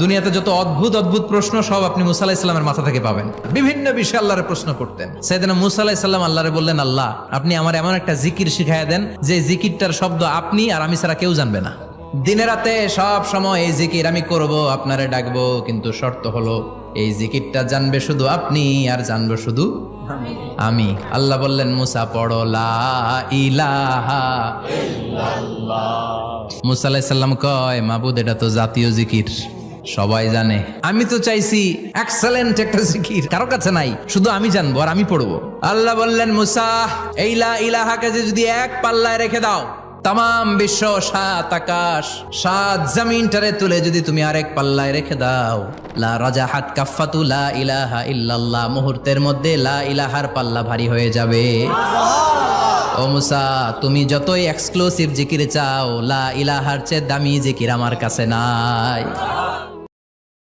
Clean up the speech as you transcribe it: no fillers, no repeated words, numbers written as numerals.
দুনিয়াতে যত অদ্ভুত অদ্ভুত প্রশ্ন সব আপনি মুসা আলাইহিস সালামের মাথা থেকে পাবেন। বিভিন্ন বিষয়ে আল্লাহরে প্রশ্ন করতেন। সাইয়েদনা মুসা আলাইহিস সালাম আল্লাহরে বললেন, আল্লাহ আপনি আমার এমন একটা জিকির শিখাইয়া দেন যে জিকিরটার শব্দ আপনি আর আমি ছাড়া কেউ জানবে না। দিনে রাতে সব সময় এই জিকির আমি করব, আপনারে ডাকবো, কিন্তু শর্ত হলো এই জিকিরটা জানবে শুধু আপনি আর জানবো শুধু আমি। আল্লাহ বললেন, মুসা পড়ো লা ইলাহা ইল্লাল্লাহ। মুসা আলাইহিস সালাম কয়, মাবুদ এটা তো জাতীয় জিকির, সবাই জানে। আমি তো চাইছি এক্সেলেন্ট একটা জিকির, কারো কাছে নাই, শুধু আমি জানবো আর আমি পড়বো। আল্লাহ বললেন, মুসা এই লা ইলাহাকে যদি এক পাল্লায় রেখে দাও, তাম বিশ্ব, 7 আকাশ 7 জমিনটারে তুলে যদি তুমি আরেক পাল্লায় রেখে দাও, লা রাজাহাত কাফাতু লা ইলাহা ইল্লাল্লাহ, মুহূর্তের মধ্যে লা ইলাহার পাল্লা ভারী হয়ে যাবে। ও মুসা, তুমি যতই এক্সক্লুসিভ জিকির চাও, লা ইলাহার চেয়ে দামি জিকির আমার কাছে নাই।